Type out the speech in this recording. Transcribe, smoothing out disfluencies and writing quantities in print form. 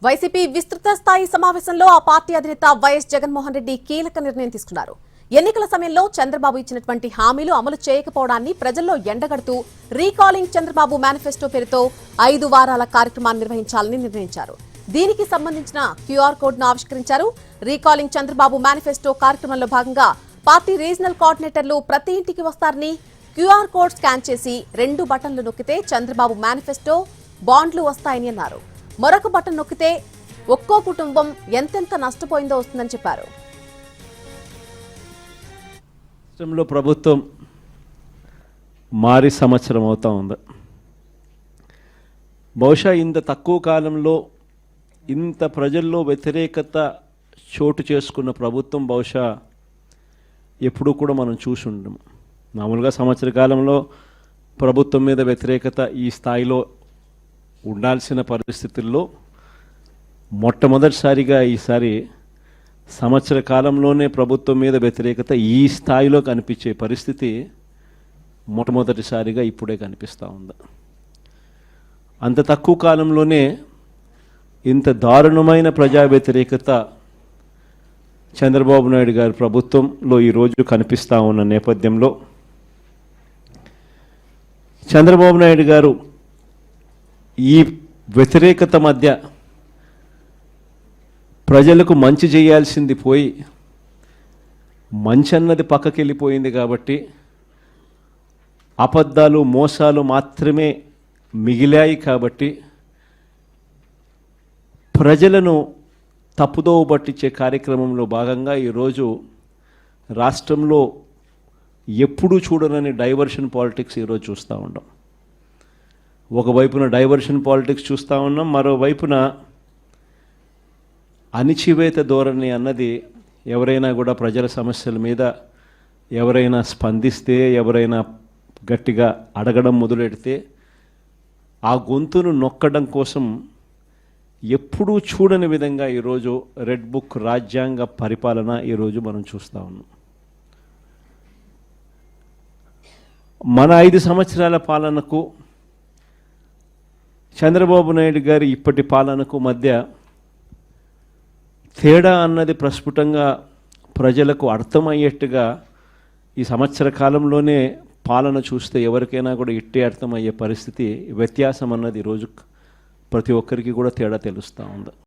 YCP విస్తృత స్థాయి సమావేశంలో ఆ పార్టీ అధినేత వైఎస్ జగన్మోహన్ రెడ్డి కీలక నిర్ణయం తీసుకున్నారు. ఎన్నికల సమయంలో చంద్రబాబు ఇచ్చినటువంటి హామీలు అమలు చేయకపోవడాన్ని ప్రజల్లో ఎండగడుతూ రీకాలింగ్ చంద్రబాబు మేనిఫెస్టో పేరుతో 5 వారాల కార్యక్రమాన్ని నిర్వహించాలని నిర్ణయించారు. దీనికి సంబంధించిన క్యూఆర్ కోడ్ ను ఆవిష్కరించారు. రీకాలింగ్ చంద్రబాబు మేనిఫెస్టో కార్యక్రమంలో భాగంగా పార్టీ రీజనల్ కోఆర్డినేటర్లు ప్రతి ఇంటికి వస్తారని, క్యూఆర్ కోడ్ స్కాన్ చేసి 2 బటన్లు నొక్కితే చంద్రబాబు మేనిఫెస్టో బాండ్లు వస్తాయని అన్నారు. మరొక బటన్ నొక్కితే ఒక్కో కుటుంబం ఎంతెంత నష్టపోయిందో వస్తుందని చెప్పారు. రాష్ట్రంలో ప్రభుత్వం మారి సంవత్సరం అవుతా ఉంది. బహుశా ఇంత తక్కువ కాలంలో ఇంత ప్రజల్లో వ్యతిరేకత చోటు చేసుకున్న ప్రభుత్వం బహుశా ఎప్పుడూ కూడా మనం చూసి ఉండము. మామూలుగా సంవత్సర కాలంలో ప్రభుత్వం మీద వ్యతిరేకత ఈ స్థాయిలో ఉండాల్సిన పరిస్థితుల్లో మొట్టమొదటిసారిగా ఈసారి సంవత్సర కాలంలోనే ప్రభుత్వం మీద వ్యతిరేకత ఈ స్థాయిలో కనిపించే పరిస్థితి మొట్టమొదటిసారిగా ఇప్పుడే కనిపిస్తూ ఉంది. అంత తక్కువ కాలంలోనే ఇంత దారుణమైన ప్రజా వ్యతిరేకత చంద్రబాబు నాయుడు గారి ప్రభుత్వంలో ఈరోజు కనిపిస్తూ ఉన్న నేపథ్యంలో చంద్రబాబు నాయుడు గారు ఈ వ్యతిరేకత మధ్య ప్రజలకు మంచి చేయాల్సింది పోయి మంచి అన్నది పక్కకి వెళ్ళిపోయింది కాబట్టి అబద్ధాలు మోసాలు మాత్రమే మిగిలాయి కాబట్టి ప్రజలను తప్పుదోవ పట్టించే కార్యక్రమంలో భాగంగా ఈరోజు రాష్ట్రంలో ఎప్పుడూ చూడనని డైవర్షన్ పాలిటిక్స్ ఈరోజు చూస్తూ ఉన్నాం. ఒకవైపున డైవర్షన్ పాలిటిక్స్ చూస్తూ ఉన్నాం, మరోవైపున అణిచివేత ధోరణి అన్నది ఎవరైనా కూడా ప్రజల సమస్యల మీద ఎవరైనా స్పందిస్తే, ఎవరైనా గట్టిగా అడగడం మొదలెడితే ఆ గొంతును నొక్కడం కోసం ఎప్పుడూ చూడని విధంగా ఈరోజు రెడ్ బుక్ రాజ్యాంగ పరిపాలన ఈరోజు మనం చూస్తూ ఉన్నాం. మన 5 సంవత్సరాల పాలనకు చంద్రబాబు నాయుడు గారి ఇప్పటి పాలనకు మధ్య తేడా అన్నది ప్రస్ఫుటంగా ప్రజలకు అర్థమయ్యేట్టుగా ఈ సంవత్సర కాలంలోనే పాలన చూస్తే ఎవరికైనా కూడా ఇట్టే అర్థమయ్యే పరిస్థితి, వ్యత్యాసం అన్నది ఈరోజు ప్రతి ఒక్కరికి కూడా తేడా తెలుస్తూ ఉంది.